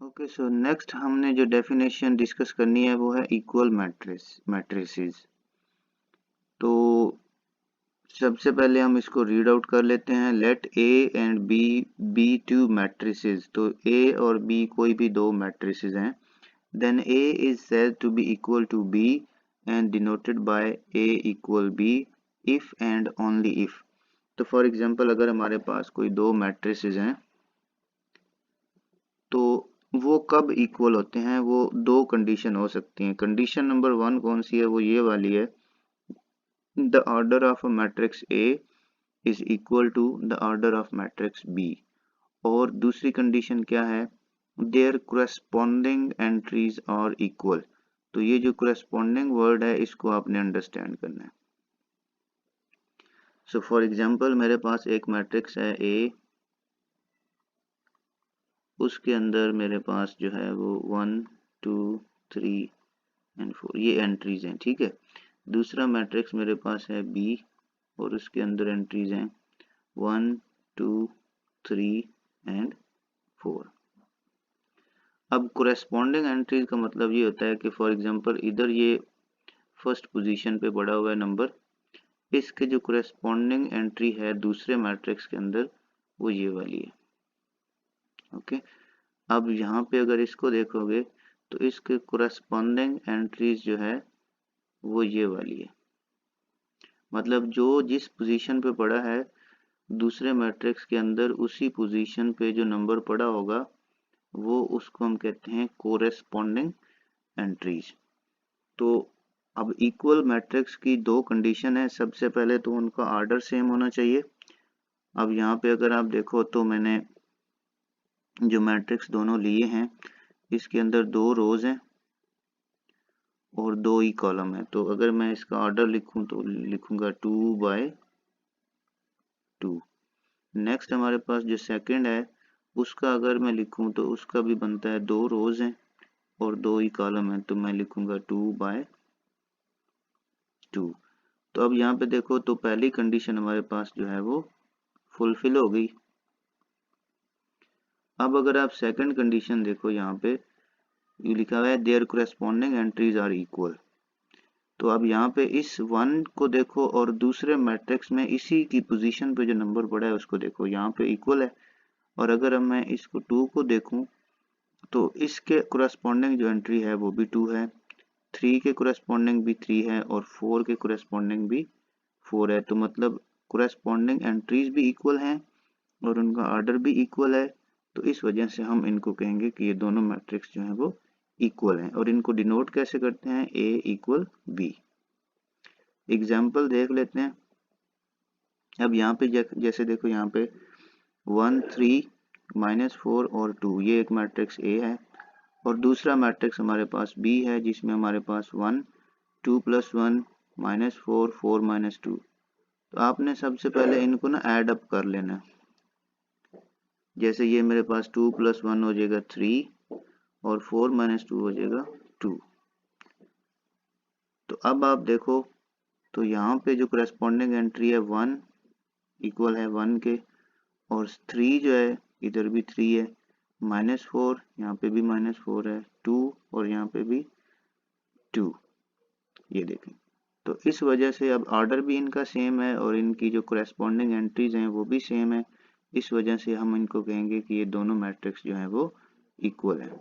Okay, so next हमने जो definition discuss करनी है वो है इक्वल मैट्रिसेस। तो सबसे पहले हम इसको रीड आउट कर लेते हैं। Let A and B be two matrices. तो ए और बी कोई भी दो मैट्रिसेस हैं। Then A is said to be equal to B and denoted by A equal B if and only if. तो फॉर एग्जांपल अगर हमारे पास कोई दो मैट्रिसेस हैं तो वो कब इक्वल होते हैं, वो दो कंडीशन हो सकती हैं। कंडीशन नंबर 1 कौन सी है, वो ये वाली है, the order of a matrix A is equal to the order of matrix B. और दूसरी कंडीशन क्या है, their corresponding entries are equal. तो ये जो corresponding वर्ड है इसको आपने अंडरस्टैंड करना है। सो फॉर एग्जांपल मेरे पास एक मैट्रिक्स है ए, उसके अंदर मेरे पास जो है वो 1 2 3 एंड 4 ये एंट्रीज हैं, ठीक है। दूसरा मैट्रिक्स मेरे पास है बी और उसके अंदर एंट्रीज हैं 1 2 3 एंड 4। अब कोरेस्पॉन्डिंग एंट्रीज का मतलब ये होता है कि फॉर एग्जांपल इधर ये फर्स्ट पोजीशन पे पड़ा हुआ है नंबर, इसके जो कोरेस्पॉन्डिंग एंट्री है दूसरे मैट्रिक्स के अंदर वो ये वाली है। ओके, अब यहाँ पे अगर इसको देखोगे तो इसके कोरेस्पॉन्डिंग एंट्रीज जो है वो ये वाली है। मतलब जो जिस पोजीशन पे पड़ा है दूसरे मैट्रिक्स के अंदर उसी पोजीशन पे जो नंबर पड़ा होगा वो उसको हम कहते हैं कोरेस्पॉन्डिंग एंट्रीज। तो अब इक्वल मैट्रिक्स की दो कंडीशन है। सबसे पहले तो उनका ऑर्डर सेम होना चाहिए। अब यहाँ पे अगर आप देखो तो मैंने जो मैट्रिक्स दोनों लिए हैं इसके अंदर दो रोज हैं और दो ही कॉलम है। तो अगर मैं इसका ऑर्डर लिखूं तो लिखूंगा 2/2। नेक्स्ट हमारे पास जो सेकंड है उसका अगर मैं लिखूं तो उसका भी बनता है, दो रोज हैं और दो ही कॉलम है, तो मैं लिखूंगा 2/2। तो अब यहाँ पे देखो तो पहली कंडीशन हमारे पास जो है वो फुलफिल हो गई। अब अगर आप सेकंड कंडीशन देखो, यहाँ पे ये लिखा हुआ है their corresponding entries are equal. तो अब यहाँ पे इस 1 को देखो और दूसरे मैट्रिक्स में इसी की पोजीशन पे जो नंबर पड़ा है उसको देखो, यहाँ पे इक्वल है। और अगर मैं इसको 2 को देखूं तो इसके कोरेस्पॉन्डिंग जो एंट्री है वो भी 2 है, 3 के कोरेस्पॉन्डिंग भी 3 है और 4 के कोरेस्पॉन्डिंग भी 4 है। तो मतलब कोरेस्पॉन्डिंग एंट्रीज भी इक्वल हैं और उनका ऑर्डर भी इक्वल है। तो इस वजह से हम इनको कहेंगे कि ये दोनों मैट्रिक्स जो हैं वो इक्वल हैं। और इनको डिनोट कैसे करते हैं, ए इक्वल बी। एग्जाम्पल देख लेते हैं। अब यहाँ पे जैसे देखो यहाँ पे 1 3 -4 और 2 ये एक मैट्रिक्स ए है और दूसरा मैट्रिक्स हमारे पास बी है जिसमें हमारे पास 1 2 + 1 -4 4 -2। तो आपने सबसे पहले इनको ना ऐड अप कर लेना। जैसे ये मेरे पास 2 + 1 हो जाएगा 3 और 4 - 2 हो जाएगा 2। तो अब आप देखो तो यहाँ पे जो करस्पॉन्डिंग एंट्री है 1 इक्वल है 1 के, और 3 जो है इधर भी 3 है, -4 यहाँ पे भी -4 है, 2 और यहाँ पे भी 2। ये देखें, तो इस वजह से अब ऑर्डर भी इनका सेम है और इनकी जो करस्पॉन्डिंग एंट्रीज हैं वो भी सेम है। इस वजह से हम इनको कहेंगे कि ये दोनों मैट्रिक्स जो हैं वो इक्वल हैं।